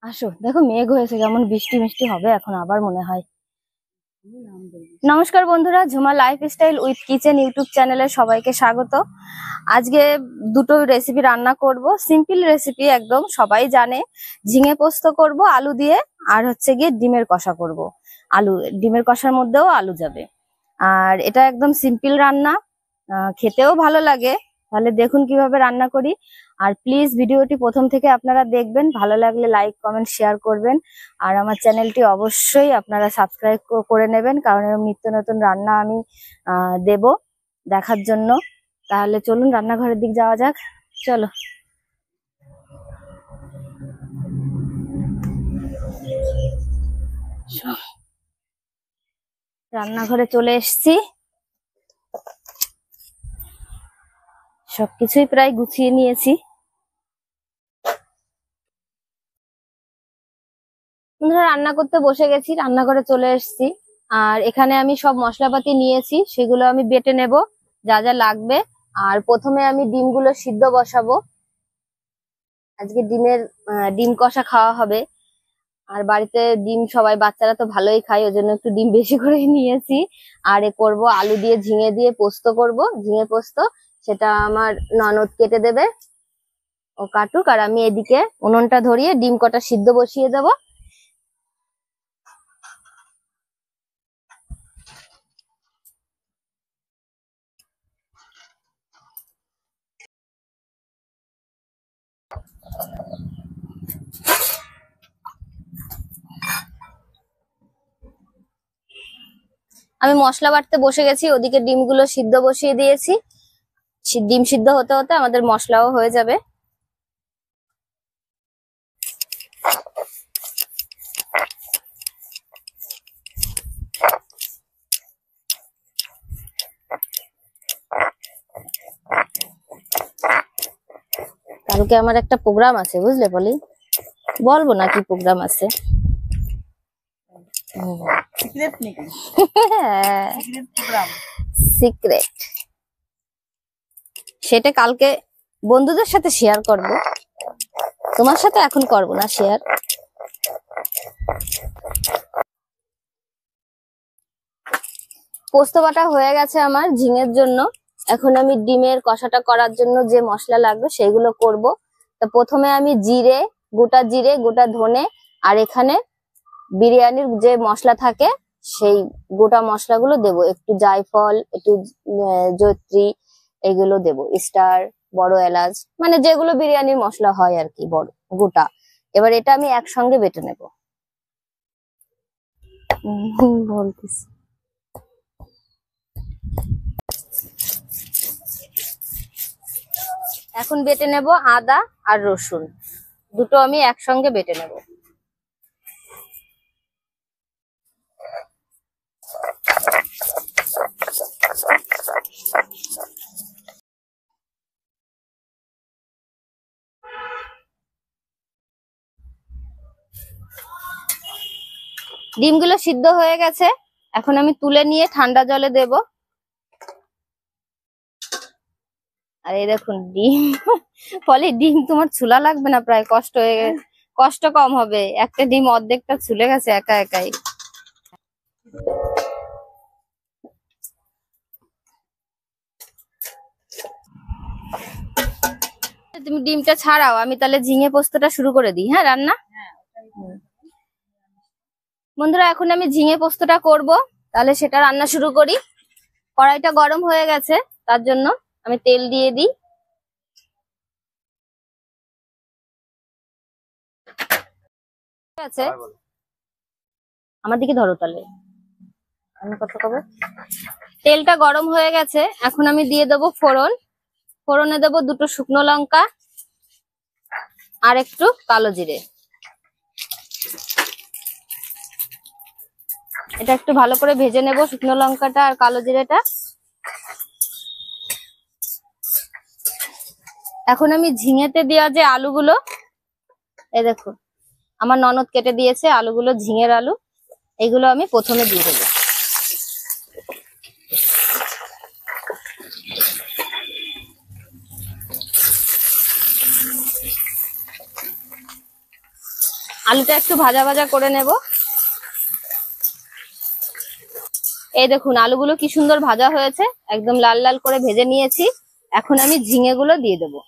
আসো দেখো মেঘ হয়েছে, কেমন বৃষ্টি মিষ্টি হবে এখন আবার মনে হয়। নমস্কার বন্ধুরা, Jhuma lifestyle with kitchen YouTube চ্যানেলে সবাইকে স্বাগত। আজকে দুটো রেসিপি রান্না করব, সিম্পল রেসিপি একদম, সবাই জানে। ঝিঙে পোস্ত করব আলু দিয়ে, আর হচ্ছে গিয়ে ডিমের কষা করব। ডিমের কষার মধ্যেও আলু যাবে। আর এটা একদম সিম্পল রান্না, খেতেও ভালো লাগে। তাহলে দেখুন কিভাবে রান্না করি। আর প্লিজ ভিডিওটি প্রথম থেকে আপনারা দেখবেন, ভালো লাগলে লাইক কমেন্ট শেয়ার করবেন। আর আমার চ্যানেলটি অবশ্যই আপনারা সাবস্ক্রাইব করে নেবেন, কারণ এরকম নিত্য নতুন রান্না আমি দেব দেখার জন্য। তাহলে চলুন রান্নাঘরের দিক যাওয়া যাক, চলো। রান্নাঘরে চলে এসেছি, সবকিছুই প্রায় গুছিয়ে নিয়েছি। বন্ধুরা রান্না করতে বসে গেছি, রান্নাঘরে চলে এসেছি। আর এখানে আমি সব মশলাপাতি নিয়েছি, সেগুলো আমি বেটে নেব যা যা লাগবে। আর প্রথমে আমি ডিমগুলো সিদ্ধ বসাবো। আজকে ডিম কষা খাওয়া হবে। আর বাড়িতে ডিম সবাই বাচ্চারা তো ভালোই খায়, ওই জন্য একটু ডিম বেশি করে নিয়েছি। আর করব আলু দিয়ে ঝিঙে দিয়ে পোস্ত করব, ঝিঙে পোস্ত। সেটা আমার ননদ কেটে দেবে, ও কাটুক। আর আমি এদিকে উনুনটা ধরিয়ে ডিম কটা সিদ্ধ বসিয়ে দেবো। আমি মশলা বাটতে বসে গেছি, ওদিকে ডিমগুলো সিদ্ধ বসিয়ে দিয়েছি। ডিম সিদ্ধ হতে হতে আমাদের মশলাও হয়ে যাবে। কালকে আমার একটা প্রোগ্রাম আছে, বুঝলে বলি, বলবো না কি প্রোগ্রাম আছে। সিক্রেট, সেটা কালকে বন্ধুদের সাথে শেয়ার করব, তোমার সাথে এখন করব না শেয়ার। পোস্ত বাটা হয়ে গেছে আমার ঝিঙের জন্য। এখন আমি ডিমের কষাটা করার জন্য যে মশলা লাগবে সেগুলো করব। তা প্রথমে আমি গোটা জিরে, গোটা ধনে, আর এখানে বিরিয়ানির যে মশলা থাকে সেই গোটা মশলাগুলো দেব। একটু জায়ফল, একটু জয়ত্রী, এগুলো দেব, স্টার, বড় এলাচ, মানে যেগুলো বিরিয়ানির মশলা হয় আর কি, বড় গোটা। এবার এটা আমি একসঙ্গে বেটে নেব। বলতেছি এখন বেটে নেব আদা আর রসুন, দুটো আমি একসঙ্গে বেটে নেব। ডিমগুলো সিদ্ধ হয়ে গেছে, এখন আমি তুলে নিয়ে ঠান্ডা জলে দেব। আর এই দেখুন ডিম ফলে ডিম তোমার ছুলা লাগবে না, প্রায় কষ্ট কম হবে। একটা ডিম অর্ধেকটা ছুলে গেছে একা একাই। তুমি ডিমটা ছাড়াও, আমি তাহলে ঝিঙে পোস্তটা শুরু করে দিই। হ্যাঁ রান্না বন্ধুরা, এখন আমি ঝিঙে পোস্তটা করব, তাহলে সেটা রান্না শুরু করি। কড়াইটা গরম হয়ে গেছে, তার জন্য আমি তেল দিয়ে দিই। ঠিক আছে, আমার দিকে ধরো তাহলে, আমি কথা কব। তেলটা গরম হয়ে গেছে, এখন আমি দিয়ে দেবো ফোড়ন। ফোড়নে দেবো দুটো শুকনো লঙ্কা আর একটু কালো জিরে। এটা একটু ভালো করে ভেজে নেব, শুকনো লঙ্কাটা আর কালো জিরেটা। এখন আমি ঝিঙেতে দেওয়া যে আলুগুলো, এই দেখুন আমার ননদ কেটে দিয়েছে আলুগুলো, ঝিঙের আলু, এগুলো আমি প্রথমে দিয়ে দেবো। আলুটা একটু ভাজা ভাজা করে নেব। এই দেখুন আলুগুলো কি সুন্দর ভাজা হয়েছে, একদম লাল লাল করে ভেজে নিয়েছি। এখন আমি ঝিঙে গুলো দিয়ে দেবো।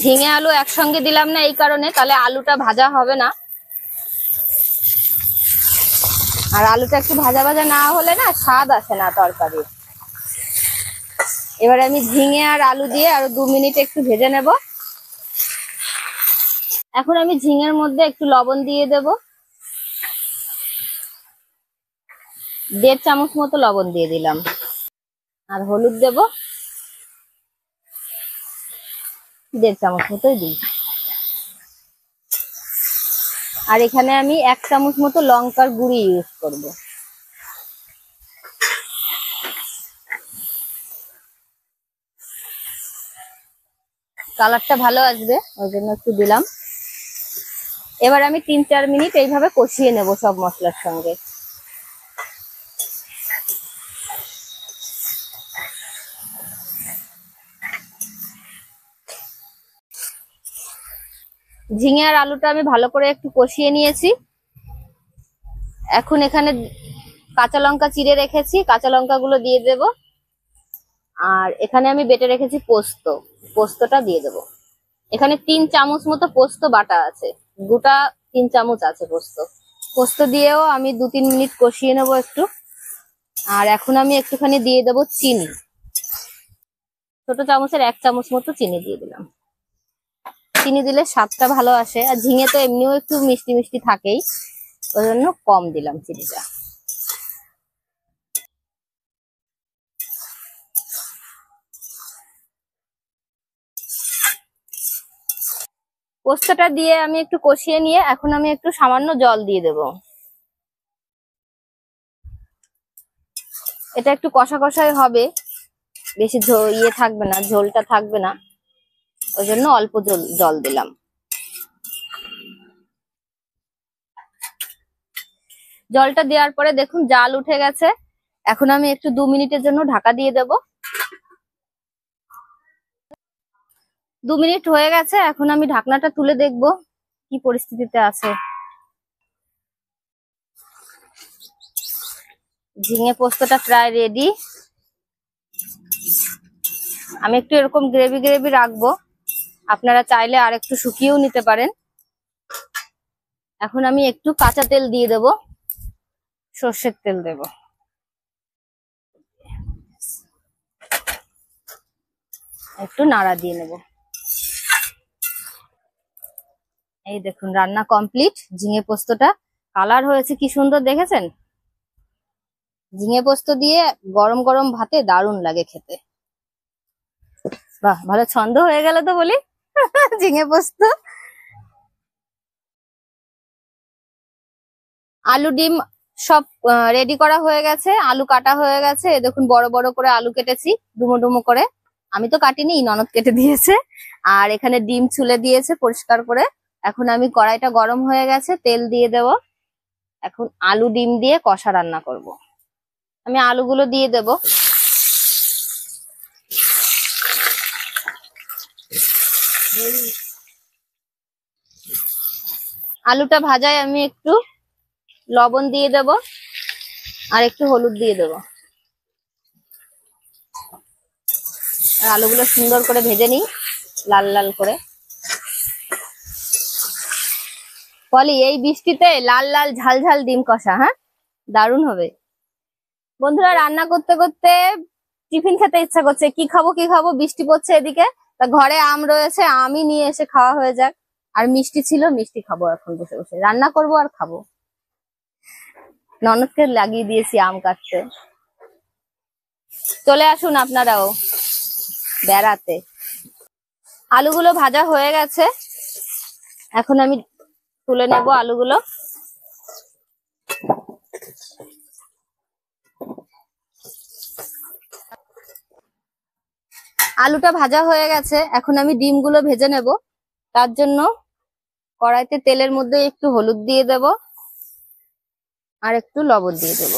ঝিঙে আলু একসঙ্গে দিলাম না এই কারণে, তাহলে আলুটা ভাজা হবে না, আর আলুটা একটু ভাজা ভাজা না হলে না স্বাদ আসে না তরকারি। এবার আমি ঝিঙে আর আলু দিয়ে আরো 2 মিনিট একটু ভেজে নেব। এখন আমি ঝিঙের মধ্যে একটু লবণ দিয়ে দেব, 1.5 চামচ মতো লবণ দিয়ে দিলাম। আর হলুদ দেব 1.5 চামচ মতোই দিই। আর এখানে আমি 1 চামচ মতো লঙ্কার গুঁড়ি ইউজ করব। কালারটা ভালো আসবে ওই জন্য একটু দিলাম। এবার আমি 3-4 মিনিট এইভাবে কষিয়ে নেব সব মশলার সঙ্গে। ঝিঙে আর আলুটা আমি ভালো করে একটু কষিয়ে নিয়েছি। এখন এখানে কাঁচা লঙ্কা চিড়ে রেখেছি, কাঁচা লঙ্কাগুলো দিয়ে দেব। আর এখানে আমি বেটে রেখেছি পোস্তটা দিয়ে দেব। এখানে 3 চামচ মতো পোস্ত বাটা আছে, গোটা 3 চামচ আছে পোস্ত দিয়েও আমি 2-3 মিনিট কষিয়ে নেব একটু। আর এখন আমি একটুখানি দিয়ে দেব চিনি, ছোট চামচের 1 চামচ মতো চিনি দিয়ে দিলাম। চিনি দিলে স্বাদটা ভালো আসে, আর ঝিঙে তো এমনিও একটু মিষ্টি মিষ্টি থাকেই, ওই জন্য কম দিলাম চিনিটা। পোস্তটা দিয়ে আমি একটু কষিয়ে নিয়ে এখন আমি একটু সামান্য জল দিয়ে দেব। এটা একটু কষা কষাই হবে, বেশি ইয়ে থাকবে না, ঝোলটা থাকবে না, ওই জন্য অল্প জল দিলাম। জলটা দেওয়ার পরে দেখুন জাল উঠে গেছে। এখন আমি একটু 2 মিনিটের জন্য ঢাকা দিয়ে দেব। 2 মিনিট হয়ে গেছে, এখন আমি ঢাকনাটা তুলে দেখব কি পরিস্থিতিতে আছে। ঝিঙে পোস্তটা প্রায় রেডি। আমি একটু এরকম গ্রেভি গ্রেভি রাখবো, আপনারা চাইলে আর একটু শুকিয়েও নিতে পারেন। এখন আমি একটু কাঁচা তেল দিয়ে দেব, সর্ষের তেল দেব। একটু নাড়া দিয়ে নেব। এই দেখুন রান্না কমপ্লিট। ঝিঙে পোস্তটা কালার হয়েছে কি সুন্দর দেখেছেন। ঝিঙে পোস্ত দিয়ে গরম গরম ভাতে দারুণ লাগে খেতে। বাহ, ভালো ছন্দ হয়ে গেল তো বলি। ঝিঙে পোস্ত। আলু ডিম সব রেডি করা হয়ে গেছে, আলু কাটা হয়ে গেছে। দেখুন বড় বড় করে আলু কেটেছি ডুমো ডুমো করে, আমি তো কাটিনি, ননদ কেটে দিয়েছে। আর এখানে ডিম ছুলে দিয়েছে পরিষ্কার করে। এখন আমি কড়াইটা গরম হয়ে গেছে, তেল দিয়ে দেব। এখন আলু ডিম দিয়ে কষা রান্না করব। আমি আলুগুলো দিয়ে দেব। আলুটা ভাজায় আমি একটু লবণ দিয়ে দেব আর একটু হলুদ দিয়ে দেব। আর আলুগুলো সুন্দর করে ভেজে নিই লাল লাল করে। পলি, এই বৃষ্টিতে লাল লাল ঝাল ঝাল ডিম কষা, হ্যাঁ দারুণ হবে। বন্ধুরা রান্না করতে করতে টিফিন খেতে ইচ্ছা করছে, কি খাবো কি খাবো, বৃষ্টি পড়ছে এদিকে। তা ঘরে আম রয়েছে, আমই নিয়ে এসে খাওয়া হয়ে যাক। আর মিষ্টি ছিল, মিষ্টি খাবো এখন বসে বসে, রান্না করব আর খাবো। ননদকে লাগিয়ে দিয়েছি আম কাটতে। চলে আসুন আপনারাও বেড়াতে। আলুগুলো ভাজা হয়ে গেছে, এখন আমি তুলে নেব আলুগুলো। আলুটা ভাজা হয়ে গেছে, এখন আমি ডিমগুলো ভেজে নেব। তার জন্য কড়াইতে তেলের মধ্যে একটু হলুদ দিয়ে দেব আর একটু লবণ দিয়ে দেব।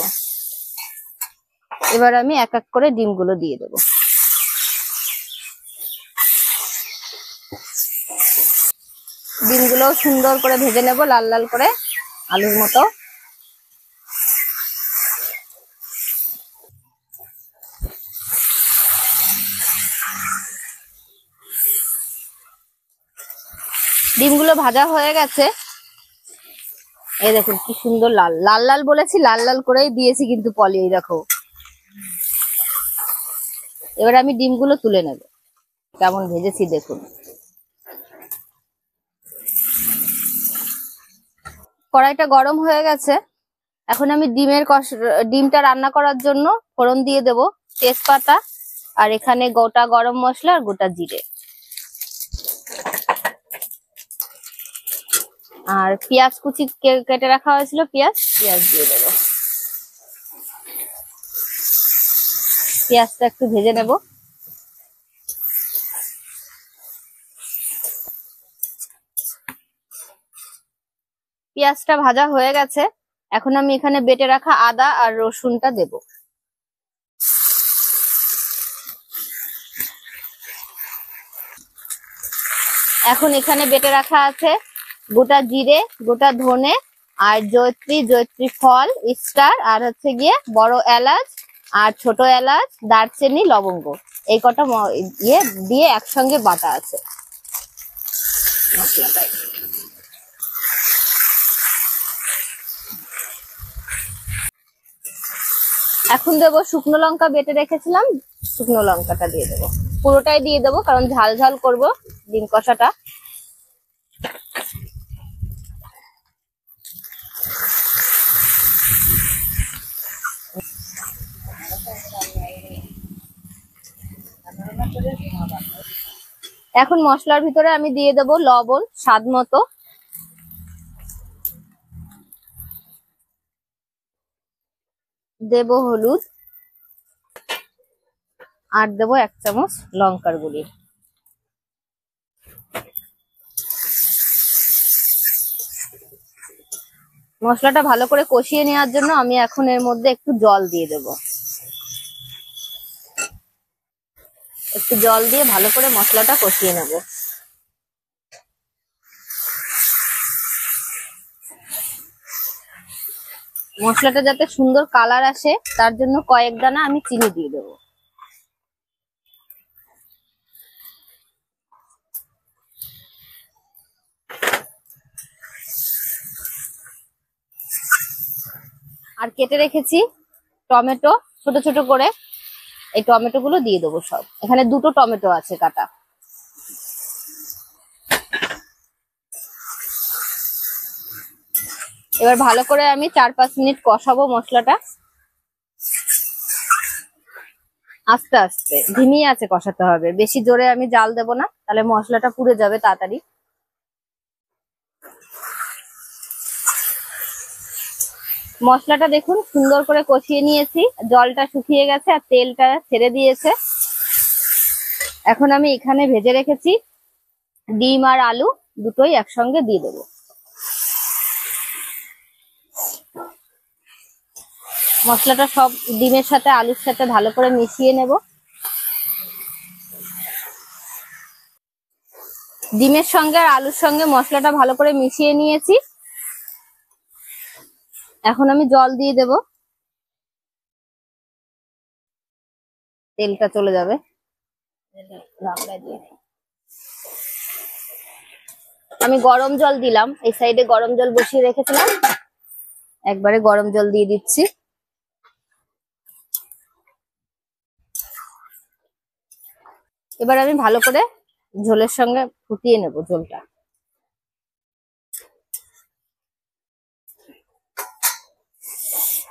এবার আমি এক এক করে ডিমগুলো দিয়ে দেব। ডিমগুলো সুন্দর করে ভেজে নেব লাল লাল করে আলুর মতো। ডিমগুলো ভাজা হয়ে গেছে, এই দেখুন কি সুন্দর লাল লাল লাল বলেছি, লাল লাল করেই দিয়েছি কিন্তু পলি, এই দেখো। এবার আমি ডিমগুলো তুলে নেব, কেমন ভেজেছি দেখুন। কড়াইটা গরম হয়ে গেছে, এখন আমি ডিমটা রান্না করার জন্য ফোড়ন দিয়ে দেব তেজপাতা, আর এখানে গোটা গরম মশলা আর গোটা জিরে, আর পেঁয়াজ কুচি কেটে রাখা হয়েছিল, পেঁয়াজ দিয়ে দেবো। পেঁয়াজটা একটু ভেজে নেব। পেঁয়াজটা ভাজা হয়ে গেছে, এখন আমি এখানে বেটে রাখা আদা আর রসুনটা দেব। এখন এখানে বেটে রাখা আছে গোটা জিরে, গোটা ধনে, আর জয়ত্রী ফল, স্টার, আর হচ্ছে গিয়ে বড় এলাচ আর ছোট এলাচ, দারচিনি, লবঙ্গ, এই কটা দিয়ে একসঙ্গে বাটা আছে মশলাটা। এখন দেবো শুকনো লঙ্কা, বেটে রেখেছিলাম শুকনো লঙ্কাটা দিয়ে দেবো, পুরোটাই দিয়ে দেবো কারণ ঝাল ঝাল করবো ডিম কষাটা। এখন মশলার ভিতরে আমি দিয়ে দেবো লবণ স্বাদ মতো, দেব হলুদ, আর দেবো 1 চামচ লঙ্কার গুঁড়ি। মশলাটা ভালো করে কষিয়ে নেওয়ার জন্য আমি এখন এর মধ্যে একটু জল দিয়ে দেব। একটু জল দিয়ে ভালো করে মশলাটা কষিয়ে নেব। মশলাটা যাতে সুন্দর কালার আসে তার জন্য কয়েক দানা আমি চিনি দিয়ে দেবো। আর কেটে রেখেছি টমেটো ছোট ছোট করে, এই টমেটো গুলো দিয়ে দেবো সব। এখানে 2টো টমেটো আছে কাটা। এবার ভালো করে আমি 4-5 মিনিট কষাবো মশলাটা, আস্তে আস্তে ধিমি আছে কষাতে হবে, বেশি জোরে আমি জাল দেব না, তাহলে মশলাটা পুড়ে যাবে তাড়াতাড়ি। মশলাটা দেখুন সুন্দর করে কষিয়ে নিয়েছি, জলটা শুকিয়ে গেছে আর তেলটা ছেড়ে দিয়েছে। এখন আমি এখানে ভেজে রেখেছি ডিম আর আলু দুটোই একসঙ্গে দিয়ে দেবো। মশলাটা সব ডিমের সাথে আলুর সাথে ভালো করে মিশিয়ে নেব। ডিমের সঙ্গে আর আলুর সঙ্গে মশলাটা ভালো করে মিশিয়ে নিয়েছি, এখন আমি জল দিয়ে দেব, তেলটা চলে যাবে। আমি গরম জল দিলাম, এই সাইডে গরম জল বসিয়ে রেখেছিলাম, একবারে গরম জল দিয়ে দিচ্ছি। এবার আমি ভালো করে ঝোলের সঙ্গে ফুটিয়ে নেব ঝোলটা।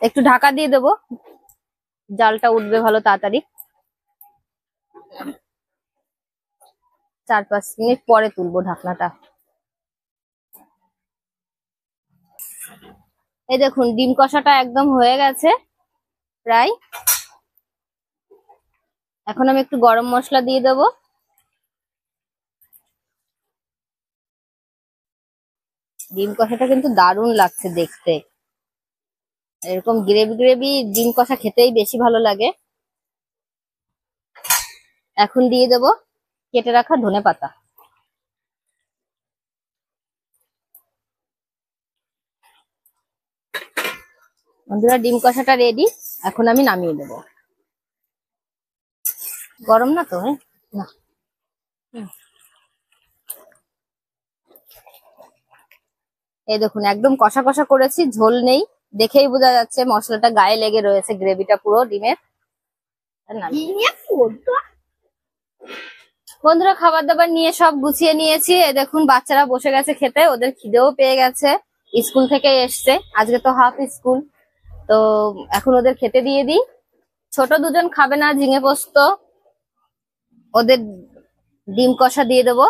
একটু ঢাকা দিয়ে দেবো, জালটা উঠবে ভালো তাড়াতাড়ি। 4-5 মিনিট পরে তুলবো ঢাকনাটা। এই দেখুন ডিম কষাটা একদম হয়ে গেছে প্রায়। এখন আমি একটু গরম মশলা দিয়ে দেবো। ডিম কষাটা কিন্তু দারুণ লাগছে দেখতে, এরকম গ্রেভি গ্রেভি ডিম কষা খেতেই বেশি ভালো লাগে। এখন দিয়ে দেবো কেটে রাখা ধনেপাতা। বন্ধুরা ডিম কষাটা রেডি, এখন আমি নামিয়ে দেবো। গরম না তো? হ্যাঁ না। এই দেখুন একদম কষা কষা করেছি, ঝোল নেই, দেখেই বোঝা যাচ্ছে মশলাটা গায়ে লেগে রয়েছে, গ্রেভিটা পুরো ডিমের। বন্ধুরা খাবার দাবার নিয়ে সব গুছিয়ে নিয়েছি, এই দেখুন বাচ্চারা বসে গেছে খেতে, ওদের খিদেও পেয়ে গেছে, স্কুল থেকে এসছে, আজকে তো হাফ স্কুল। তো এখন ওদের খেতে দিয়ে দিই। ছোট দুজন খাবে না ঝিঙে পোস্ত, ওদের ডিম কষা দিয়ে দেবো।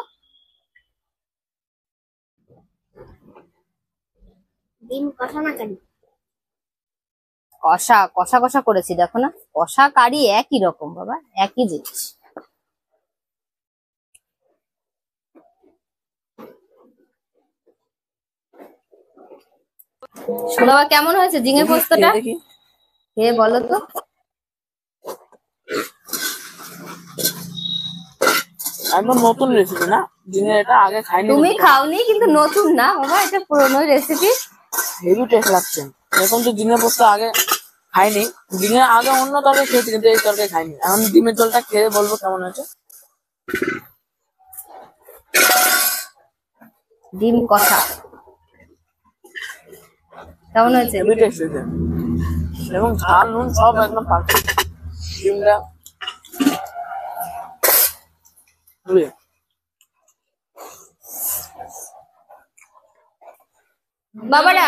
ডিম কষা না কারি? কষা কষা কষা করেছি, দেখো না, কষা কারি একই রকম বাবা, একই জিনিস। বাবা কেমন হয়েছে ঝিঙে পোস্তটা? খেয়ে বলো তো। একদম নতুন রেসিপি না, ঝিঙে এটা আগে খাইনি। তুমি খাওনি কিন্তু নতুন না বাবা, এটা পুরনো রেসিপি। হেভি টেস্ট লাগছে। এখন তো ঝিঙে পোস্ত আগে খাইনি, ঝিঙে আগে অন্য তরকারি খেয়েছি কিন্তু এই তরকারি খাইনি। এখন ডিমের ঝোলটা খেয়ে বলবো কেমন হয়েছে। ডিম কষা কেমন হয়েছে? হেভি টেস্ট হয়েছে এবং ঝাল নুন সব একদম পারফেক্ট। ডিমটা বাবারা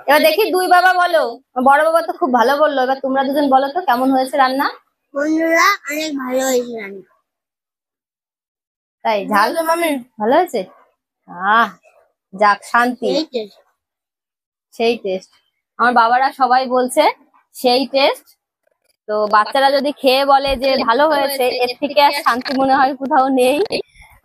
এবার দেখি দুই বাবা বলো, বড় বাবা তো খুব ভালো বললো, এবার তোমরা দুজন বলো তো কেমন হয়েছে রান্না। বন্ধুরা অনেক ভালো হয়েছে রান্না। তাই ঝাল ভালো হয়েছে? আহ যাক শান্তি, সেই টেস্ট। আমার বাবারা সবাই বলছে সেই টেস্ট। তো বাচ্চারা যদি খেয়ে বলে যে ভালো হয়েছে, এর থেকে আর শান্তি মনে হয় কোথাও নেই।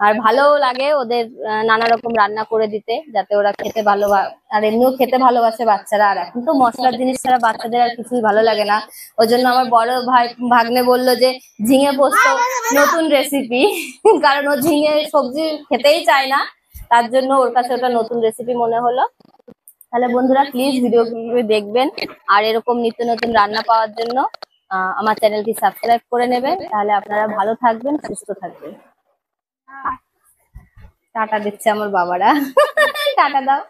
আর ভালোও লাগে ওদের নানা রকম রান্না করে দিতে, যাতে ওরা খেতে ভালো, আর এমনিও খেতে ভালোবাসে বাচ্চারা। আর এখন তো মশলার জিনিস ছাড়া বাচ্চাদের আর কিছুই ভালো লাগে না। ওই জন্য আমার বড় ভাগ্নে বললো যে ঝিঙে পোস্ত নতুন রেসিপি, কারণ ও ঝিঙে সবজি খেতেই চায় না, তার জন্য ওর কাছে ওটা নতুন রেসিপি মনে হলো। তাহলে বন্ধুরা প্লিজ ভিডিওগুলো দেখবেন, আর এরকম নিত্য নতুন রান্না পাওয়ার জন্য আমার চ্যানেলটি সাবস্ক্রাইব করে নেবেন। তাহলে আপনারা ভালো থাকবেন, সুস্থ থাকবেন। টাটা দিচ্ছে আমার বাবারা। টাটা দাও।